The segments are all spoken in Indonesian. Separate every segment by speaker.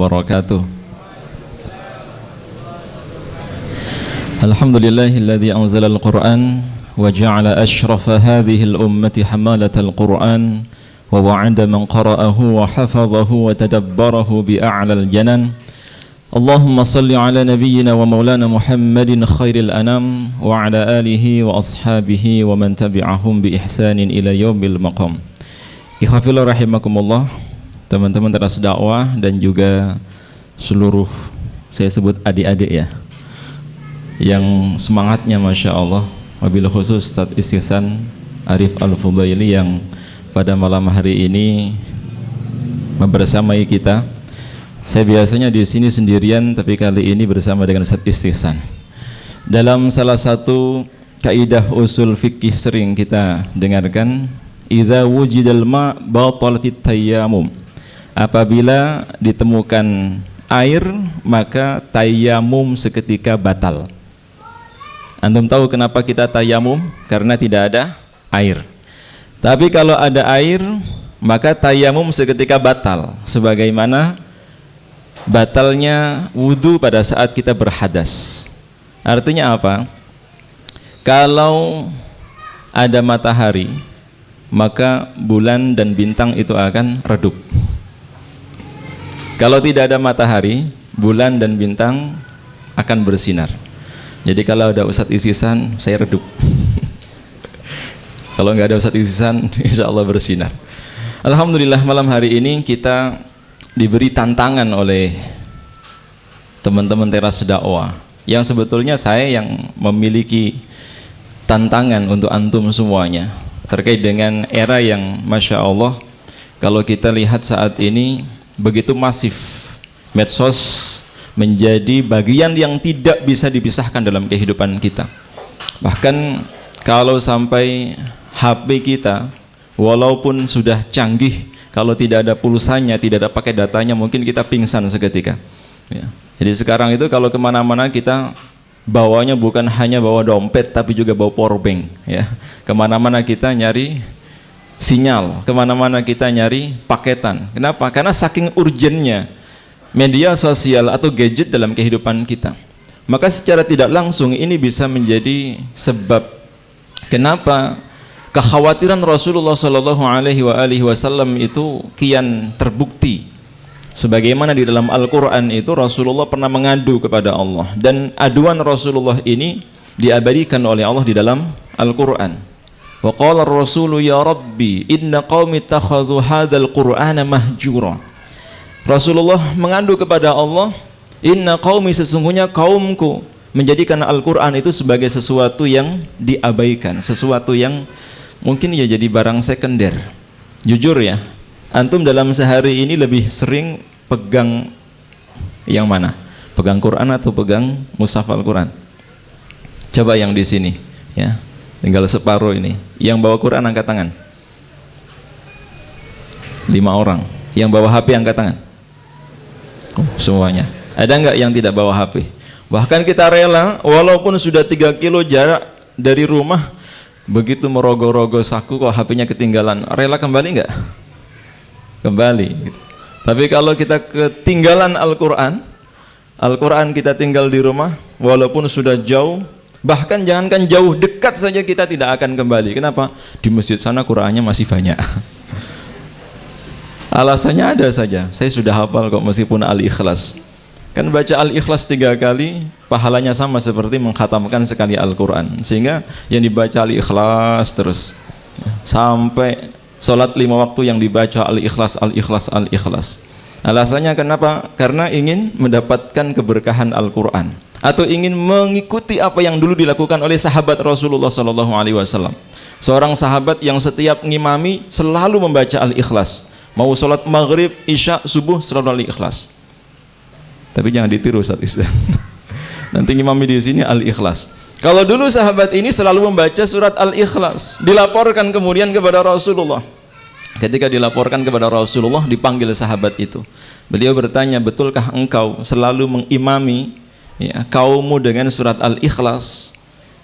Speaker 1: wabarakatuh. Alhamdulillahilladzi anzala al-Qur'an wa ja'ala ashrafa hadhihi al-ummati hamalatal Qur'an wa wa'ada man qara'ahu wa hafadhahu wa tadabbarahu bi a'lal janan. Allahumma salli ala nabiyyina wa maulana Muhammadin khairil anam wa ala alihi wa ashabihi wa man tabi'ahum bi ihsanin ila yaumil maqam. Ikhwafillah rahimakumullah, teman-teman teras dakwah dan juga seluruh, saya sebut adik-adik ya, yang semangatnya Masya Allah, wabil khusus Ustadz Istihsan Arif Al-Fudaili yang pada malam hari ini membersamai kita. Saya biasanya di sini sendirian, tapi kali ini bersama dengan Ustadz Istihsan. Dalam salah satu kaidah usul fikih sering kita dengarkan, idza wujidal ma batalatit tayammum. Apabila ditemukan air, maka tayamum seketika batal. Antum tahu kenapa kita tayamum? Karena tidak ada air. Tapi kalau ada air, maka tayamum seketika batal, sebagaimana batalnya wudu pada saat kita berhadas. Artinya apa? Kalau ada matahari, maka bulan dan bintang itu akan redup. Kalau tidak ada matahari, bulan dan bintang akan bersinar. Jadi kalau ada Ustadz Istihsan, saya redup. Kalau nggak ada Ustadz Istihsan, insya Allah bersinar. Alhamdulillah, malam hari ini kita diberi tantangan oleh teman-teman teras dakwah, yang sebetulnya saya yang memiliki tantangan untuk antum semuanya, terkait dengan era yang Masya Allah, kalau kita lihat saat ini begitu masif, medsos menjadi bagian yang tidak bisa dipisahkan dalam kehidupan kita. Bahkan kalau sampai HP kita walaupun sudah canggih, kalau tidak ada pulsanya, tidak ada pakai datanya, mungkin kita pingsan seketika ya. Jadi sekarang itu kalau kemana-mana kita bawanya bukan hanya bawa dompet, tapi juga bawa powerbank ya. Kemana-mana kita nyari sinyal, kemana-mana kita nyari paketan. Kenapa? Karena saking urgennya media sosial atau gadget dalam kehidupan kita. Maka secara tidak langsung ini bisa menjadi sebab kenapa kekhawatiran Rasulullah Shallallahu Alaihi Wasallam itu kian terbukti. Sebagaimana di dalam Al-Quran itu Rasulullah pernah mengadu kepada Allah, dan aduan Rasulullah ini diabadikan oleh Allah di dalam Al-Quran. Wa qala ar-rasulu ya Rabbi inna qaumi ittakhadhu hadzal qur'ana mahjura. Rasulullah mengadu kepada Allah, inna qaumi, sesungguhnya kaumku menjadikan Al-Quran itu sebagai sesuatu yang diabaikan, sesuatu yang mungkin ya jadi barang sekunder. Jujur ya, antum dalam sehari ini lebih sering pegang yang mana? Pegang Quran atau pegang mushaf Al-Quran? Coba yang di sini ya, tinggal separuh ini. Yang bawa Quran angkat tangan. 5 orang. Yang bawa HP angkat tangan. Semuanya. Ada nggak yang tidak bawa HP? Bahkan kita rela walaupun sudah 3 kilo jarak dari rumah, begitu merogoh-rogoh saku kok HP-nya ketinggalan, rela kembali nggak? Kembali gitu. Tapi kalau kita ketinggalan Al-Quran, Al-Quran kita tinggal di rumah walaupun sudah jauh, bahkan jangankan jauh, dekat saja kita tidak akan kembali. Kenapa? Di masjid sana Qurannya masih banyak. Alasannya ada saja, saya sudah hafal kok meskipun Al-Ikhlas. Kan baca Al-Ikhlas 3 kali pahalanya sama seperti mengkhatamkan sekali Al-Quran. Sehingga yang dibaca Al-Ikhlas terus sampai sholat 5 waktu yang dibaca Al-Ikhlas, Al-Ikhlas, Al-Ikhlas. Alasannya kenapa? Karena ingin mendapatkan keberkahan Al-Quran, atau ingin mengikuti apa yang dulu dilakukan oleh sahabat Rasulullah SAW. Seorang sahabat yang setiap ngimami selalu membaca Al-Ikhlas. Mau sholat maghrib, isya, subuh selalu Al-Ikhlas. Tapi jangan ditiru saat Islam. Nanti ngimami di sini Al-Ikhlas. Kalau dulu sahabat ini selalu membaca surat Al-Ikhlas, dilaporkan kemudian kepada Rasulullah. Ketika dilaporkan kepada Rasulullah, dipanggil sahabat itu. Beliau bertanya, betulkah engkau selalu mengimami ya, kaummu dengan surat Al-Ikhlas?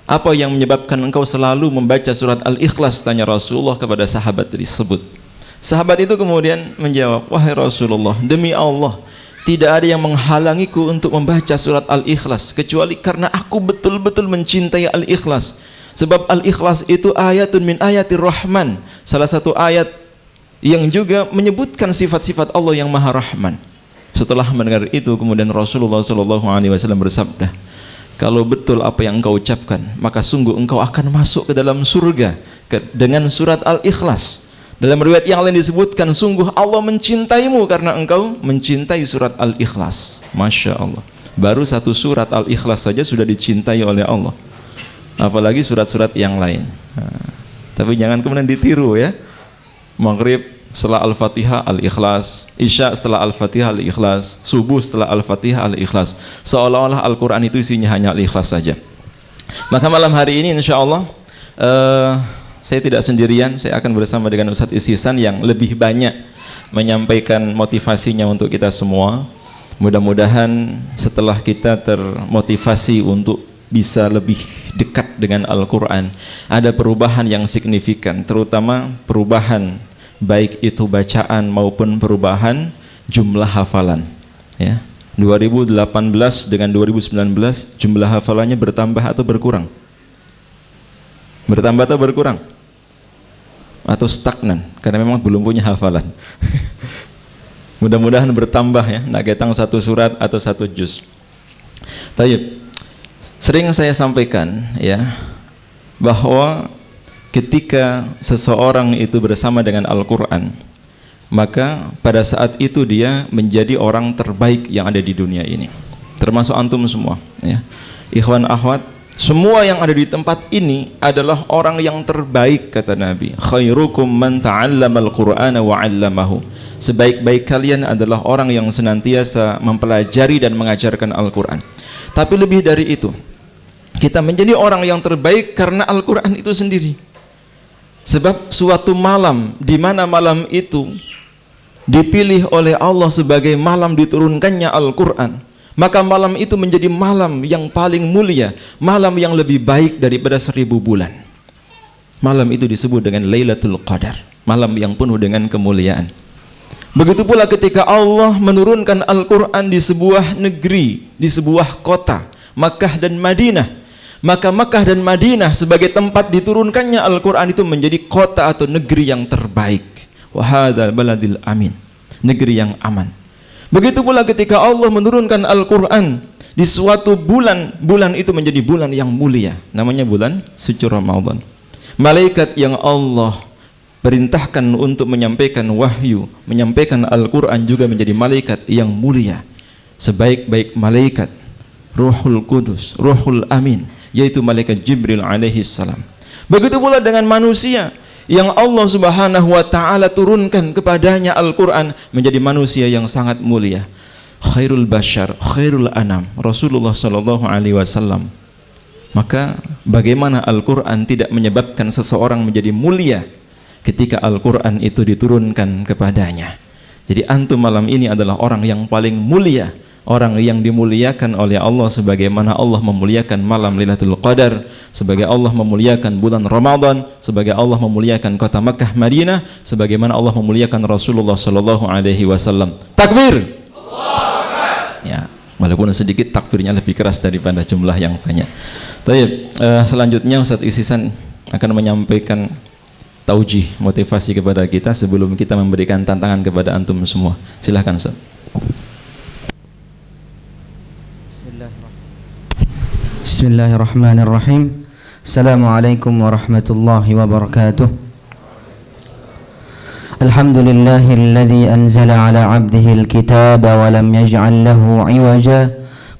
Speaker 1: Apa yang menyebabkan engkau selalu membaca surat Al-Ikhlas? Tanya Rasulullah kepada sahabat tersebut. Sahabat itu kemudian menjawab, wahai Rasulullah, demi Allah, tidak ada yang menghalangiku untuk membaca surat Al-Ikhlas kecuali karena aku betul-betul mencintai Al-Ikhlas. Sebab Al-Ikhlas itu ayatun min ayatir Rahman, salah satu ayat yang juga menyebutkan sifat-sifat Allah yang Maha Rahman. Setelah mendengar itu, kemudian Rasulullah SAW bersabda, kalau betul apa yang engkau ucapkan, maka sungguh engkau akan masuk ke dalam surga dengan surat Al-Ikhlas. Dalam riwayat yang lain disebutkan, sungguh Allah mencintaimu karena engkau mencintai surat Al-Ikhlas. Masya Allah, baru satu surat Al-Ikhlas saja sudah dicintai oleh Allah, apalagi surat-surat yang lain. Tapi jangan kemudian ditiru ya. Maghrib setelah Al-Fatihah Al-Ikhlas, Isya setelah Al-Fatihah Al-Ikhlas, Subuh setelah Al-Fatihah Al-Ikhlas, seolah-olah Al-Quran itu isinya hanya Al-Ikhlas saja. Maka malam hari ini insya Allah saya tidak sendirian, saya akan bersama dengan Ustadz Isisan yang lebih banyak menyampaikan motivasinya untuk kita semua. Mudah-mudahan setelah kita termotivasi untuk bisa lebih dekat dengan Al-Quran, ada perubahan yang signifikan, terutama perubahan baik itu bacaan maupun perubahan jumlah hafalan ya. 2018 dengan 2019 jumlah hafalannya bertambah atau berkurang? Bertambah atau berkurang? Atau stagnan karena memang belum punya hafalan. Mudah-mudahan bertambah ya, nak ketang satu surat atau satu juz. Tayyib. Sering saya sampaikan ya, bahwa ketika seseorang itu bersama dengan Al-Quran, maka pada saat itu dia menjadi orang terbaik yang ada di dunia ini, termasuk antum semua ya. Ikhwan akhwat, semua yang ada di tempat ini adalah orang yang terbaik, kata Nabi. Khairukum man ta'allamal Qur'ana wa 'allamahu. Sebaik-baik kalian adalah orang yang senantiasa mempelajari dan mengajarkan Al-Quran. Tapi lebih dari itu, kita menjadi orang yang terbaik karena Al-Quran itu sendiri. Sebab suatu malam, di mana malam itu dipilih oleh Allah sebagai malam diturunkannya Al-Quran, maka malam itu menjadi malam yang paling mulia, malam yang lebih baik daripada 1000 bulan. Malam itu disebut dengan Lailatul Qadar, malam yang penuh dengan kemuliaan. Begitu pula ketika Allah menurunkan Al-Quran di sebuah negeri, di sebuah kota, Makkah dan Madinah, maka Makkah dan Madinah sebagai tempat diturunkannya Al-Quran itu menjadi kota atau negeri yang terbaik. Wa hadzal baladil amin, negeri yang aman. Begitu pula ketika Allah menurunkan Al-Quran di suatu bulan, bulan itu menjadi bulan yang mulia, namanya bulan suci Ramadan. Malaikat yang Allah perintahkan untuk menyampaikan wahyu, menyampaikan Al-Quran juga menjadi malaikat yang mulia. Sebaik-baik malaikat Ruhul Kudus, Ruhul Amin, yaitu malaikat Jibril alaihi salam. Begitu pula dengan manusia yang Allah Subhanahu wa taala turunkan kepadanya Al-Quran menjadi manusia yang sangat mulia. Khairul bashar, khairul anam, Rasulullah sallallahu alaihi wasallam. Maka bagaimana Al-Quran tidak menyebabkan seseorang menjadi mulia ketika Al-Quran itu diturunkan kepadanya? Jadi antum malam ini adalah orang yang paling mulia, orang yang dimuliakan oleh Allah sebagaimana Allah memuliakan malam Lailatul Qadar, sebagai Allah memuliakan bulan Ramadan, sebagai Allah memuliakan kota Makkah Madinah, sebagaimana Allah memuliakan Rasulullah sallallahu alaihi wasallam. Takbir. Ya, walaupun sedikit takbirnya lebih keras daripada jumlah yang banyak. Baik, selanjutnya Ustaz Isisan akan menyampaikan taujih, motivasi kepada kita sebelum kita memberikan tantangan kepada antum semua. Silahkan Ustaz.
Speaker 2: Bismillahirrahmanirrahim. Assalamualaikum warahmatullahi wabarakatuh. Alhamdulillahilladzi anzala ala 'abdihi al-kitaba wa lam yaj'al lahu 'iwaja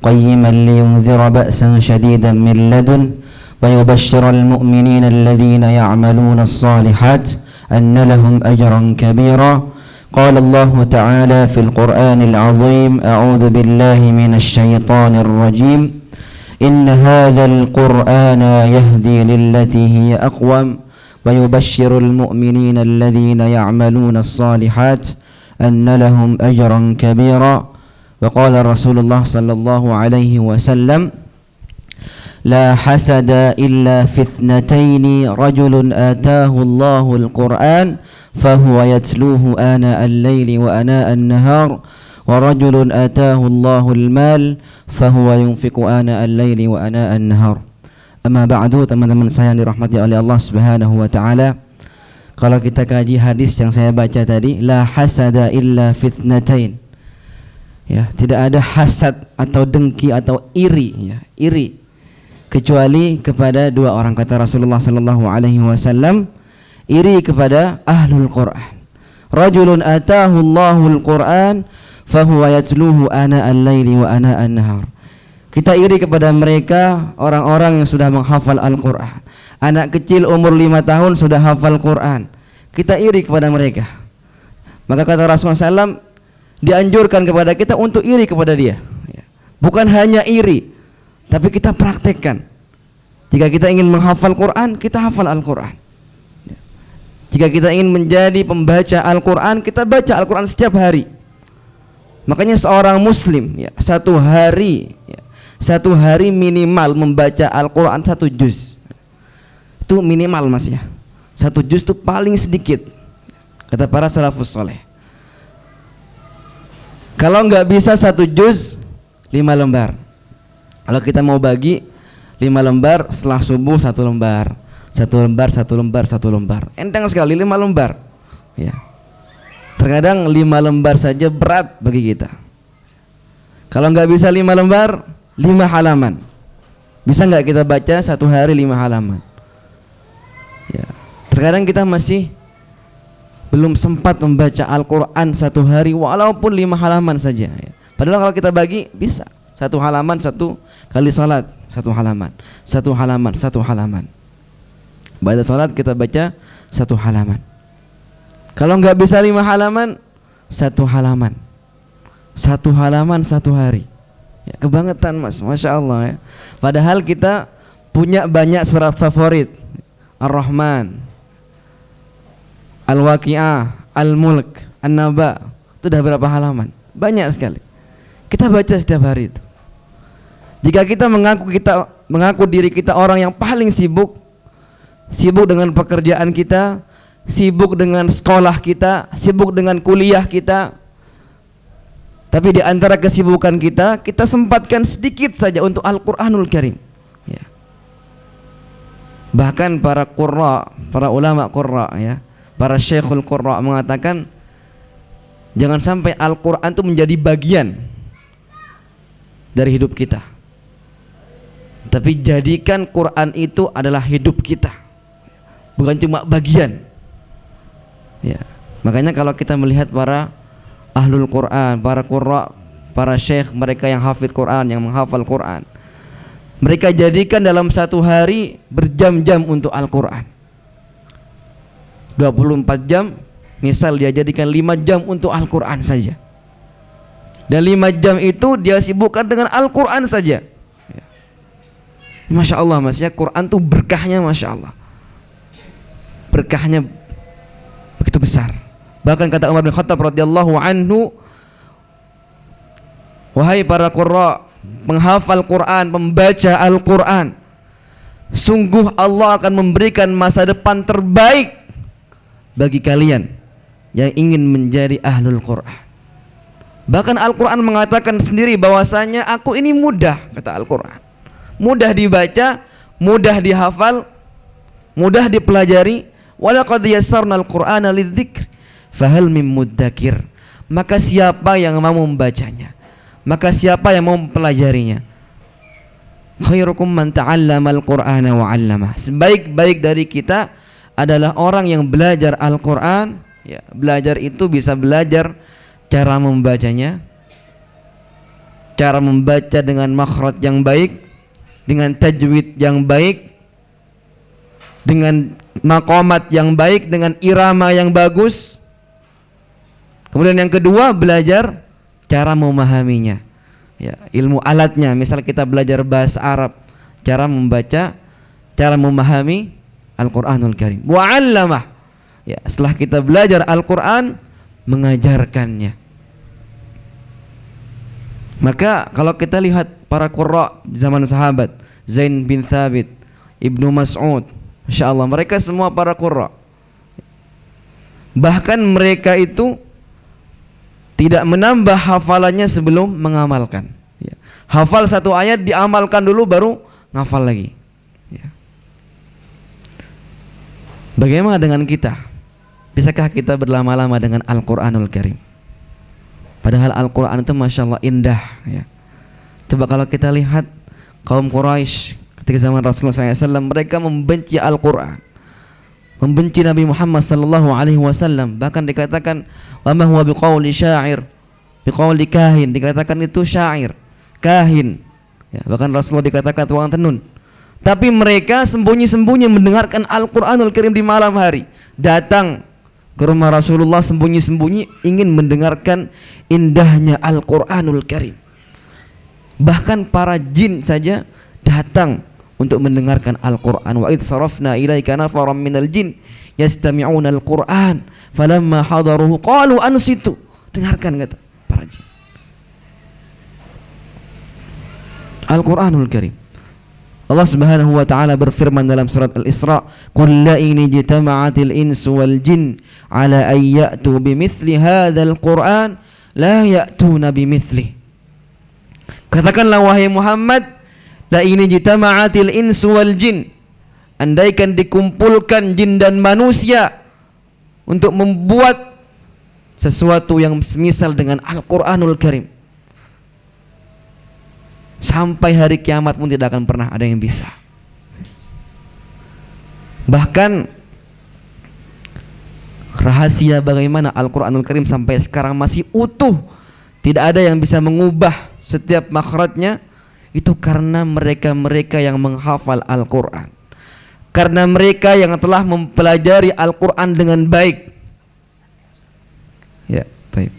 Speaker 2: qayyiman liyunzira ba'san shadidan min ladun wa yubashshira al-mu'minina alladhina ya'maluna as-salihat anna lahum ajran kabira. Qala Allah ta'ala fil Qur'anil 'azim, a'udzu billahi minasy syaithanir rajim. إن هذا القرآن يهدي للتي هي أقوم ويبشر المؤمنين الذين يعملون الصالحات أن لهم أجرا كبيرا. وقال رسول الله صلى الله عليه وسلم لا حسد إلا في اثنتين رجل آتاه الله القرآن فهو يتلوه آناء الليل وآناء النهار ورجل آتاه الله المال فهو ينفق آناء الليل وآناء النهار. Amma ba'du, teman-teman saya yang dirahmati oleh Allah Subhanahu wa taala. Kalau kita kaji hadis yang saya baca tadi, la hasada illa fitnatain. Ya, tidak ada hasad atau dengki atau iri, ya, iri kecuali kepada dua orang, kata Rasulullah sallallahu alaihi wasallam, iri kepada ahlul Quran. Rajulun atahu Allahul Quran fahuwa yatluhu ana al-laili wa ana an-nahar. Kita iri kepada mereka, orang-orang yang sudah menghafal Al-Quran. Anak kecil umur 5 tahun sudah hafal Quran. Kita iri kepada mereka. Maka kata Rasulullah SAW, dianjurkan kepada kita untuk iri kepada dia. Bukan hanya iri, tapi kita praktekkan. Jika kita ingin menghafal Quran, kita hafal Al-Quran. Jika kita ingin menjadi pembaca Al-Quran, kita baca Al-Quran setiap hari. Makanya seorang muslim, ya, satu hari minimal membaca Al-Quran 1 juz. Itu minimal, mas, ya. 1 juz itu paling sedikit, kata para salafus soleh. Kalau nggak bisa 1 juz, 5 lembar. Kalau kita mau bagi 5 lembar, setelah subuh 1 lembar, 1 lembar, 1 lembar, 1 lembar. Enteng sekali 5 lembar, ya. Terkadang 5 lembar saja berat bagi kita. Kalau nggak bisa 5 lembar, 5 halaman. Bisa nggak kita baca 1 hari 5 halaman? Ya. Terkadang kita masih belum sempat membaca Al-Quran 1 hari walaupun 5 halaman saja, ya. Padahal kalau kita bagi bisa 1 halaman 1 kali salat, 1 halaman, 1 halaman, 1 halaman. Pada salat kita baca 1 halaman. Kalau nggak bisa 5 halaman, 1 halaman, 1 halaman 1 hari. Ya, kebangetan, mas, masya Allah, ya. Padahal kita punya banyak surat favorit, Ar-Rahman, Al-Waqi'ah, Al-Mulk, An-Naba. Itu udah berapa halaman? Banyak sekali. Kita baca setiap hari itu. Jika kita mengaku diri kita orang yang paling sibuk dengan pekerjaan kita, sibuk dengan sekolah kita, sibuk dengan kuliah kita, tapi di antara kesibukan kita sempatkan sedikit saja untuk Al-Quranul Karim, ya. Bahkan para qurra, para ulama qurra, ya, para syekhul qurra mengatakan, jangan sampai Al-Quran itu menjadi bagian dari hidup kita, tapi jadikan Quran itu adalah hidup kita, bukan cuma bagian, ya. Makanya kalau kita melihat para ahlul Quran, para qurra, para syekh, mereka yang hafid Quran, yang menghafal Quran, mereka jadikan dalam 1 hari berjam-jam untuk Al-Quran. 24 jam, misal dia jadikan 5 jam untuk Al-Quran saja, dan 5 jam itu dia sibukkan dengan Al-Quran saja, ya. Masya Allah, mas, ya, Quran tuh berkahnya, masya Allah, berkahnya begitu besar. Bahkan kata Umar bin Khattab radhiyallahu anhu, wahai para qurra, menghafal Quran, membaca Al-Quran, sungguh Allah akan memberikan masa depan terbaik bagi kalian yang ingin menjadi ahlul Quran. Bahkan Al-Quran mengatakan sendiri bahwasanya aku ini mudah, kata Al-Quran, mudah dibaca, mudah dihafal, mudah dipelajari. Walaqad yassarnal Qur'ana lidzikr fahal mim muddakir. Maka siapa yang mau membacanya, maka siapa yang mau mempelajarinya, khairukum man ta'allamal Qur'ana wa 'allamah. Sebaik-baik dari kita adalah orang yang belajar Al-Qur'an, ya. Belajar itu bisa belajar cara membacanya, cara membaca dengan makhraj yang baik, dengan tajwid yang baik, dengan maqamat yang baik, dengan irama yang bagus. Kemudian yang kedua, belajar cara memahaminya, ya, ilmu alatnya. Misal kita belajar bahasa Arab, cara membaca, cara memahami Al-Quranul Karim. Wa 'allamah, ya, setelah kita belajar Al-Quran, mengajarkannya. Maka kalau kita lihat para qurra zaman sahabat, Zain bin Thabit, Ibnu Mas'ud, Masya Allah, mereka semua para qurra. Bahkan mereka itu tidak menambah hafalannya sebelum mengamalkan. Ya. Hafal satu ayat, diamalkan dulu baru ngafal lagi. Ya. Bagaimana dengan kita? Bisakah kita berlama-lama dengan Al-Quranul Karim? Padahal Al-Quran itu Masya Allah indah. Ya. Coba kalau kita lihat kaum Quraisy ketika zaman Rasulullah SAW, mereka membenci Al-Quran, membenci Nabi Muhammad SAW. Bahkan dikatakan wa ma huwa biqauli syair, biqauli kahin, dikatakan itu syair, kahin. Ya, bahkan Rasulullah dikatakan tukang tenun. Tapi mereka sembunyi-sembunyi mendengarkan Al-Quranul Karim di malam hari, datang ke rumah Rasulullah sembunyi-sembunyi ingin mendengarkan indahnya Al-Quranul Karim. Bahkan para jin saja datang untuk mendengarkan Al-Quran. Wa idh sarafna ilaika nafaran minal jin yastami'una al-Quran falamma hadaruhu qalu ansitu. Dengarkan kata para jin Al-Quranul Karim. Allah Subhanahu wa taala berfirman dalam surat Al-Isra, "Qul la in ijtama'atil insu wal jin ala an ya'tu bimithli hadzal Qur'an la ya'tuna bimithli." Katakanlah wahai Muhammad, la in ijtama'atil insu wal jin, andaikan dikumpulkan jin dan manusia untuk membuat sesuatu yang semisal dengan Al-Qur'anul Karim, sampai hari kiamat pun tidak akan pernah ada yang bisa. Bahkan rahasia bagaimana Al-Quranul Karim sampai sekarang masih utuh, tidak ada yang bisa mengubah setiap makhrajnya, itu karena mereka-mereka yang menghafal Al-Quran, karena mereka yang telah mempelajari Al-Quran dengan baik. Ya, baik.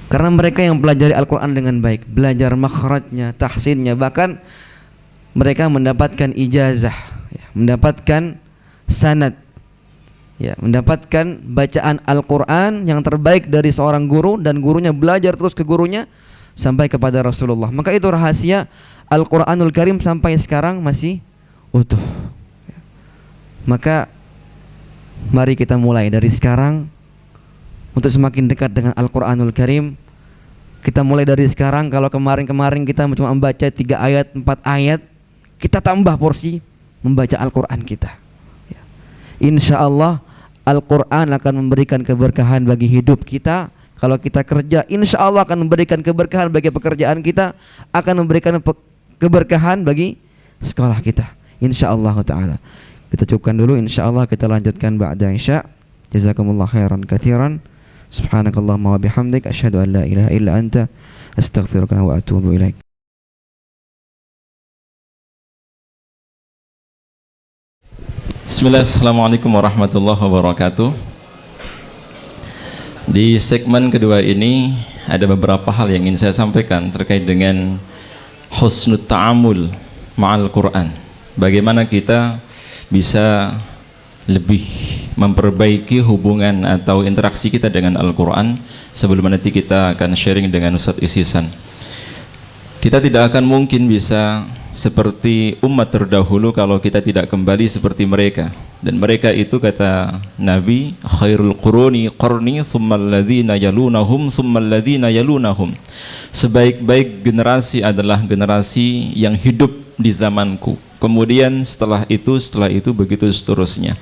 Speaker 2: Karena mereka yang pelajari Al-Quran dengan baik, belajar makhrajnya, tahsinnya, bahkan mereka mendapatkan ijazah, ya, mendapatkan sanad, ya, mendapatkan bacaan Al-Quran yang terbaik dari seorang guru, dan gurunya belajar terus ke gurunya sampai kepada Rasulullah. Maka itu rahasia Al-Quranul Karim sampai sekarang masih utuh. Maka mari kita mulai dari sekarang untuk semakin dekat dengan Al-Quranul Karim. Kita mulai dari sekarang. Kalau kemarin-kemarin kita cuma membaca 3 ayat, 4 ayat, kita tambah porsi membaca Al-Quran kita. Ya. Insya Allah Al-Quran akan memberikan keberkahan bagi hidup kita. Kalau kita kerja, insya Allah akan memberikan keberkahan bagi pekerjaan kita, akan memberikan keberkahan bagi sekolah kita, insya Allah ta'ala. Kita cukupkan dulu, insya Allah kita lanjutkan ba'da isya. Jazakumullah khairan katsiran. Subhanakallahumma wa bihamdik, asyhadu an la ilaha illa anta, astaghfiruka wa atubu ilaik.
Speaker 1: Bismillah, assalamualaikum warahmatullahi wabarakatuh. Di segmen kedua ini ada beberapa hal yang ingin saya sampaikan terkait dengan husnul ta'amul ma'al Quran. Bagaimana kita bisa lebih memperbaiki hubungan atau interaksi kita dengan Al-Quran. Sebelum nanti kita akan sharing dengan Ustadz Isisan, kita tidak akan mungkin bisa seperti umat terdahulu kalau kita tidak kembali seperti mereka. Dan mereka itu kata Nabi, khairul quruni qarni thummal ladzina yalunahum thummal ladzina yalunahum. Sebaik-baik generasi adalah generasi yang hidup di zamanku, kemudian setelah itu begitu seterusnya.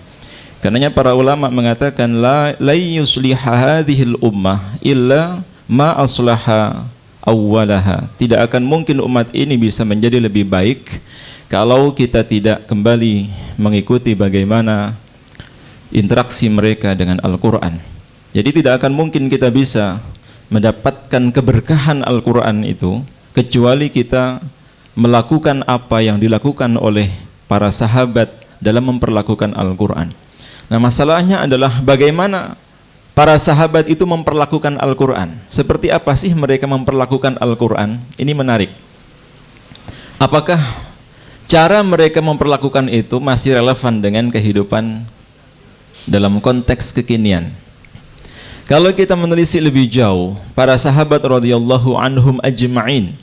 Speaker 1: Karenanya para ulama mengatakan la yusliha hadhil ummah illa ma aslaha awwalaha. Tidak akan mungkin umat ini bisa menjadi lebih baik kalau kita tidak kembali mengikuti bagaimana interaksi mereka dengan Al-Quran. Jadi tidak akan mungkin kita bisa mendapatkan keberkahan Al-Quran itu kecuali kita melakukan apa yang dilakukan oleh para sahabat dalam memperlakukan Al-Quran. Nah, masalahnya adalah bagaimana para sahabat itu memperlakukan Al-Quran. Seperti apa sih mereka memperlakukan Al-Quran? Ini menarik. Apakah cara mereka memperlakukan itu masih relevan dengan kehidupan dalam konteks kekinian? Kalau kita menelisik lebih jauh, para sahabat radhiyallahu anhum ajma'in,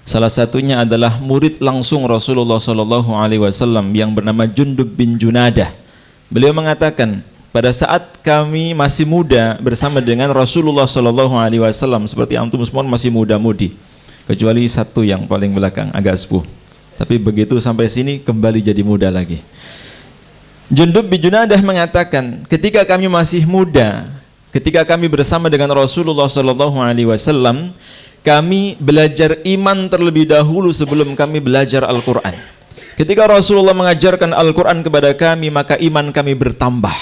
Speaker 1: salah satunya adalah murid langsung Rasulullah SAW yang bernama Jundub bin Junadah. Beliau mengatakan, pada saat kami masih muda bersama dengan Rasulullah Shallallahu Alaihi Wasallam, seperti antum semua masih muda-mudi, kecuali satu yang paling belakang agak sepuh. Tapi begitu sampai sini kembali jadi muda lagi. Jundub bin Junadah mengatakan, ketika kami masih muda, ketika kami bersama dengan Rasulullah Shallallahu Alaihi Wasallam, kami belajar iman terlebih dahulu sebelum kami belajar Al-Quran. Ketika Rasulullah mengajarkan Al-Quran kepada kami, maka iman kami bertambah.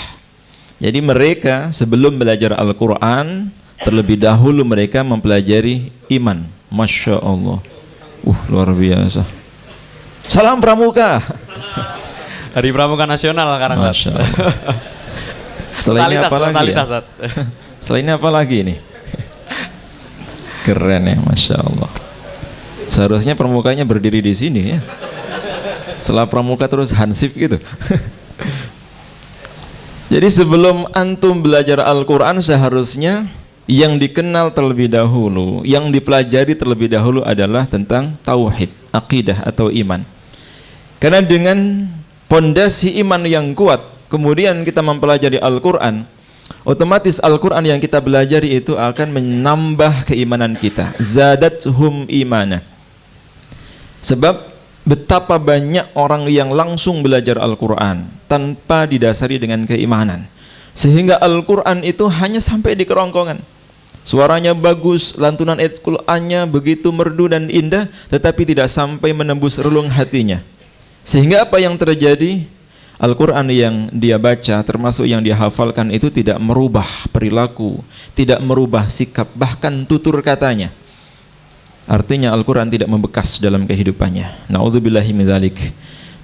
Speaker 1: Jadi mereka sebelum belajar Al-Quran, terlebih dahulu mereka mempelajari iman. Masya Allah, luar biasa. Salam Pramuka.
Speaker 3: Hari Pramuka Nasional sekarang.
Speaker 1: Masya Allah. Setelah ini apa lagi ya? Setelah ini apa lagi ini? Keren ya, Masya Allah. Seharusnya Pramukanya berdiri di sini ya. Setelah Pramuka terus hansip gitu. Jadi sebelum antum belajar Al-Quran, seharusnya yang dikenal terlebih dahulu, yang dipelajari terlebih dahulu adalah tentang tauhid, akidah atau iman. Karena dengan pondasi iman yang kuat, kemudian kita mempelajari Al-Quran, otomatis Al-Quran yang kita pelajari itu akan menambah keimanan kita. Zadathum imana. Sebab betapa banyak orang yang langsung belajar Al-Quran tanpa didasari dengan keimanan, sehingga Al-Quran itu hanya sampai di kerongkongan. Suaranya bagus, lantunan ayat Qur'annya begitu merdu dan indah, tetapi tidak sampai menembus relung hatinya. Sehingga apa yang terjadi? Al-Quran yang dia baca, termasuk yang dia hafalkan, itu tidak merubah perilaku, tidak merubah sikap, bahkan tutur katanya. Artinya Al-Quran tidak membekas dalam kehidupannya. Na'udzubillahi min dzalik.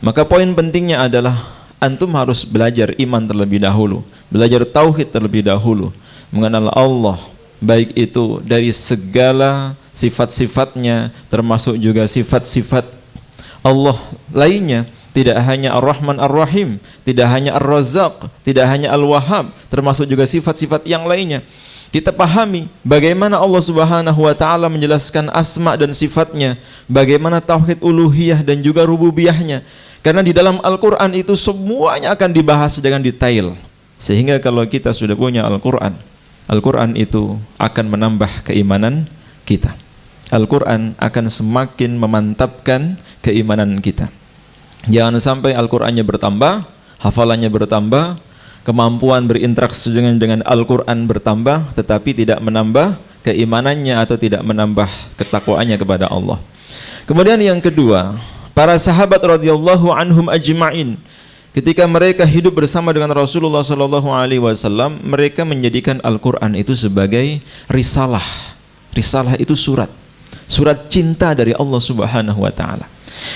Speaker 1: Maka poin pentingnya adalah antum harus belajar iman terlebih dahulu, belajar tauhid terlebih dahulu, mengenal Allah, baik itu dari segala sifat-sifatnya, termasuk juga sifat-sifat Allah lainnya. Tidak hanya Ar-Rahman Ar-Rahim, tidak hanya Ar-Razzaq, tidak hanya Al-Wahhab, termasuk juga sifat-sifat yang lainnya. Kita pahami bagaimana Allah Subhanahu wa taala menjelaskan asma dan sifatnya, bagaimana tauhid uluhiyah dan juga rububiyahnya. Karena di dalam Al-Qur'an itu semuanya akan dibahas dengan detail. Sehingga kalau kita sudah punya Al-Qur'an, Al-Qur'an itu akan menambah keimanan kita. Al-Qur'an akan semakin memantapkan keimanan kita. Jangan sampai Al-Qur'annya bertambah, hafalannya bertambah, kemampuan berinteraksi dengan Al-Quran bertambah, tetapi tidak menambah keimanannya atau tidak menambah ketakwaannya kepada Allah. Kemudian yang kedua, para sahabat radhiyallahu anhum ajma'in, ketika mereka hidup bersama dengan Rasulullah sallallahu alaihi wasallam, mereka menjadikan Al-Quran itu sebagai risalah. Risalah itu surat cinta dari Allah Subhanahu wa taala.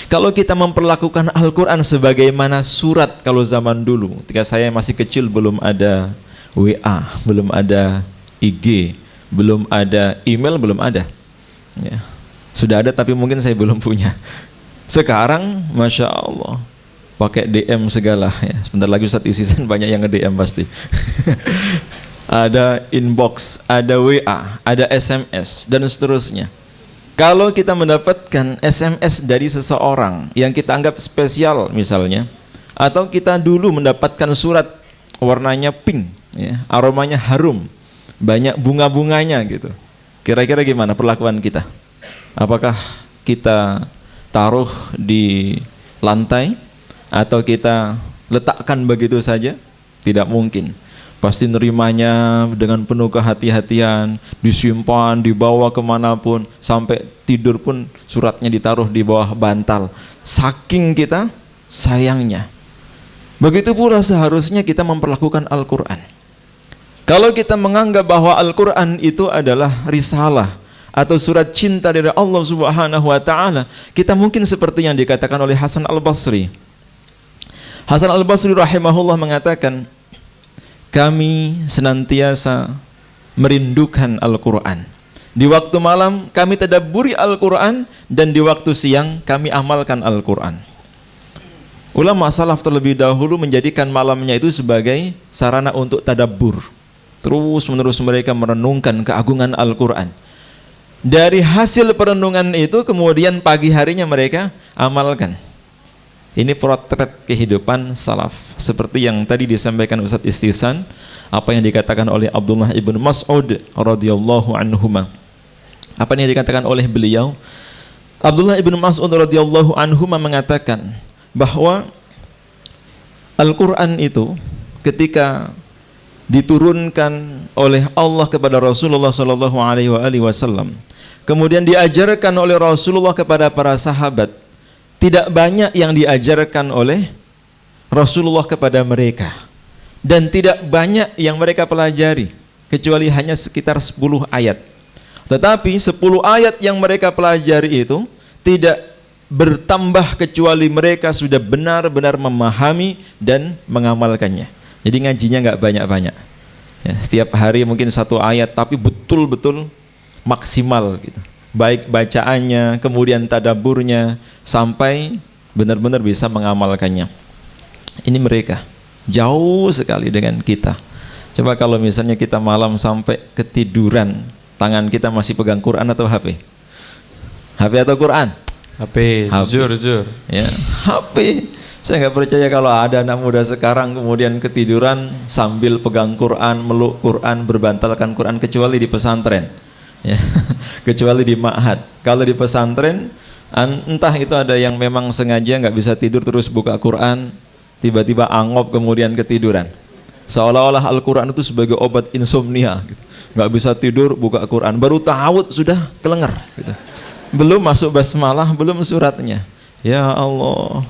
Speaker 1: Kalau kita memperlakukan Al-Quran sebagaimana surat kalau zaman dulu, ketika saya masih kecil belum ada WA, belum ada IG, belum ada email, belum ada ya. Sudah ada tapi mungkin saya belum punya. Sekarang Masya Allah pakai DM segala ya. Sebentar lagi Ustaz Isisan banyak yang nge-DM pasti. Ada inbox, ada WA, ada SMS dan seterusnya. Kalau kita mendapatkan SMS dari seseorang yang kita anggap spesial misalnya, atau kita dulu mendapatkan surat warnanya pink ya, aromanya harum, banyak bunga-bunganya gitu, kira-kira gimana perlakuan kita? Apakah kita taruh di lantai atau kita letakkan begitu saja? Tidak mungkin. Pasti nerimanya dengan penuh kehati-hatian, disimpan, dibawa kemanapun, sampai tidur pun suratnya ditaruh di bawah bantal. Saking kita sayangnya. Begitu pula seharusnya kita memperlakukan Al-Quran. Kalau kita menganggap bahwa Al-Quran itu adalah risalah atau surat cinta dari Allah Subhanahu wa taala, kita mungkin seperti yang dikatakan oleh Hasan Al-Basri. Hasan Al-Basri rahimahullah mengatakan, kami senantiasa merindukan Al-Quran. Di waktu malam kami tadabburi Al-Quran, dan di waktu siang kami amalkan Al-Quran. Ulama salaf terlebih dahulu menjadikan malamnya itu sebagai sarana untuk tadabbur. Terus menerus mereka merenungkan keagungan Al-Quran. Dari hasil perenungan itu kemudian pagi harinya mereka amalkan. Ini potret kehidupan salaf. Seperti yang tadi disampaikan Ustadz Istihsan, apa yang dikatakan oleh Abdullah ibn Mas'ud radhiyallahu anhuma. Apa yang dikatakan oleh beliau? Abdullah ibn Mas'ud radhiyallahu anhuma mengatakan bahwa Al-Quran itu ketika diturunkan oleh Allah kepada Rasulullah sallallahu alaihi wasallam, kemudian diajarkan oleh Rasulullah kepada para sahabat, tidak banyak yang diajarkan oleh Rasulullah kepada mereka, dan tidak banyak yang mereka pelajari, kecuali hanya sekitar 10 ayat. Tetapi 10 ayat yang mereka pelajari itu tidak bertambah kecuali mereka sudah benar-benar memahami dan mengamalkannya. Jadi ngajinya nggak banyak-banyak ya, setiap hari mungkin 1 ayat, tapi betul-betul maksimal gitu, baik bacaannya, kemudian tadaburnya, sampai benar-benar bisa mengamalkannya. Ini mereka jauh sekali dengan kita. Coba kalau misalnya kita malam sampai ketiduran, tangan kita masih pegang Quran atau HP? HP atau Quran?
Speaker 3: HP, jujur.
Speaker 1: Ya, HP. Saya nggak percaya kalau ada anak muda sekarang kemudian ketiduran sambil pegang Quran, meluk Quran, berbantalkan Quran, kecuali di pesantren. Ya, kecuali di ma'had. Kalau di pesantren, entah itu ada yang memang sengaja nggak bisa tidur terus buka Quran, tiba-tiba angop kemudian ketiduran. Seolah-olah Al-Quran itu sebagai obat insomnia. Gitu. Nggak bisa tidur buka Quran, baru ta'awud sudah kelengar. Gitu. Belum masuk basmalah, belum suratnya. Ya Allah.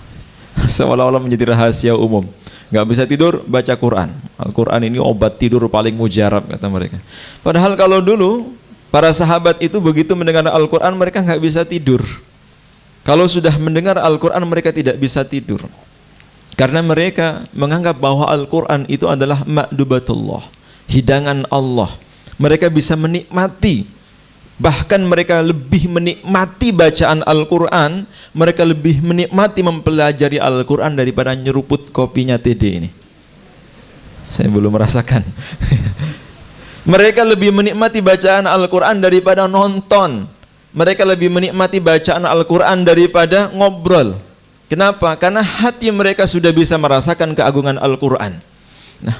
Speaker 1: Seolah-olah menjadi rahasia umum. Nggak bisa tidur, baca Quran. Al-Quran ini obat tidur paling mujarab, kata mereka. Padahal kalau dulu para sahabat itu begitu mendengar Al-Quran, mereka nggak bisa tidur. Kalau sudah mendengar Al-Quran, mereka tidak bisa tidur, karena mereka menganggap bahwa Al-Quran itu adalah ma'dubatullah, hidangan Allah. Mereka bisa menikmati, bahkan mereka lebih menikmati bacaan Al-Quran, mereka lebih menikmati mempelajari Al-Quran daripada nyeruput kopinya TD ini. Saya belum merasakan. Mereka lebih menikmati bacaan Al-Quran daripada nonton. Mereka lebih menikmati bacaan Al-Quran daripada ngobrol. Kenapa? Karena hati mereka sudah bisa merasakan keagungan Al-Quran. Nah,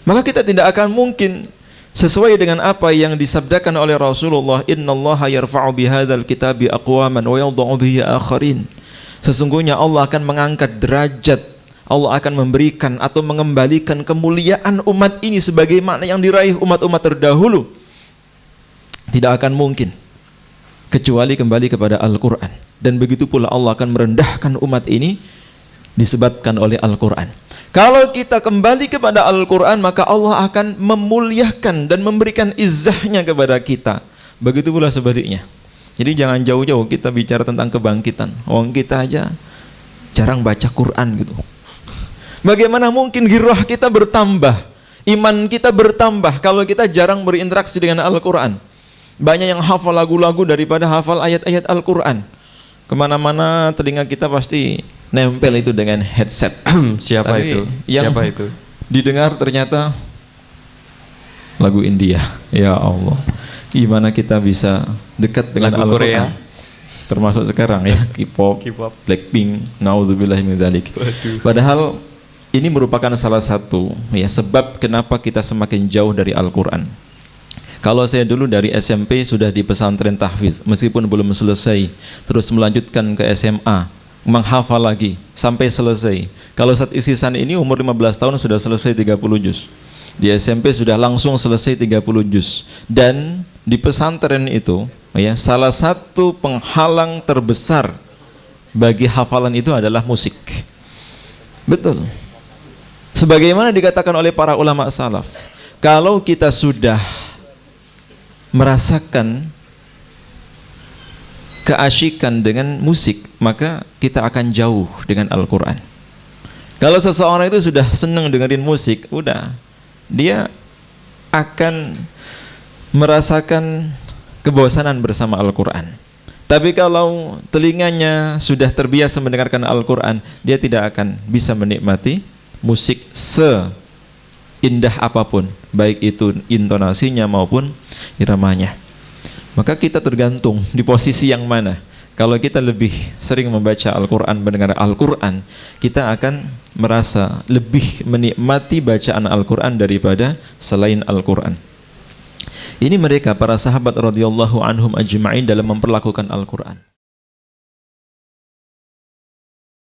Speaker 1: maka kita tidak akan mungkin sesuai dengan apa yang disabdakan oleh Rasulullah, innallaha yarfa'u bihadzal kitabi aqwaman wa yadh'u bihi akharin. Sesungguhnya Allah akan mengangkat derajat, Allah akan memberikan atau mengembalikan kemuliaan umat ini sebagaimana yang diraih umat-umat terdahulu. Tidak akan mungkin kecuali kembali kepada Al-Quran. Dan begitu pula Allah akan merendahkan umat ini disebabkan oleh Al-Quran. Kalau kita kembali kepada Al-Quran, maka Allah akan memuliakan dan memberikan izzahnya kepada kita. Begitu pula sebaliknya. Jadi jangan jauh-jauh kita bicara tentang kebangkitan. Orang kita aja jarang baca Quran gitu. Bagaimana mungkin ghirrah kita bertambah, iman kita bertambah kalau kita jarang berinteraksi dengan Al-Quran? Banyak yang hafal lagu-lagu daripada hafal ayat-ayat Al-Quran. Kemana-mana telinga kita pasti nempel itu dengan headset.
Speaker 3: Siapa itu? Siapa itu?
Speaker 1: Didengar ternyata lagu India. Ya Allah, gimana kita bisa dekat dengan
Speaker 3: lagu
Speaker 1: Al-Quran?
Speaker 3: Korea.
Speaker 1: Termasuk sekarang ya, K-pop, Blackpink, naudzubillahi min dzalik. Padahal ini merupakan salah satu ya sebab kenapa kita semakin jauh dari Al-Quran. Kalau saya dulu dari SMP sudah di pesantren tahfiz, meskipun belum selesai, terus melanjutkan ke SMA, menghafal lagi sampai selesai. Kalau Ustadz Istihsan ini umur 15 tahun sudah selesai 30 juz. Di SMP sudah langsung selesai 30 juz. Dan di pesantren itu ya, salah satu penghalang terbesar bagi hafalan itu adalah musik. Betul. Sebagaimana dikatakan oleh para ulama salaf, kalau kita sudah merasakan keasyikan dengan musik, maka kita akan jauh dengan Al-Quran. Kalau seseorang itu sudah senang dengerin musik, udah, dia akan merasakan kebosanan bersama Al-Quran. Tapi kalau telinganya sudah terbiasa mendengarkan Al-Quran, dia tidak akan bisa menikmati musik seindah apapun, baik itu intonasinya maupun iramanya. Maka kita tergantung di posisi yang mana. Kalau kita lebih sering membaca Al-Quran, mendengar Al-Quran, kita akan merasa lebih menikmati bacaan Al-Quran daripada selain Al-Quran. Ini mereka para sahabat radhiyallahu anhum ajma'in dalam memperlakukan Al-Quran.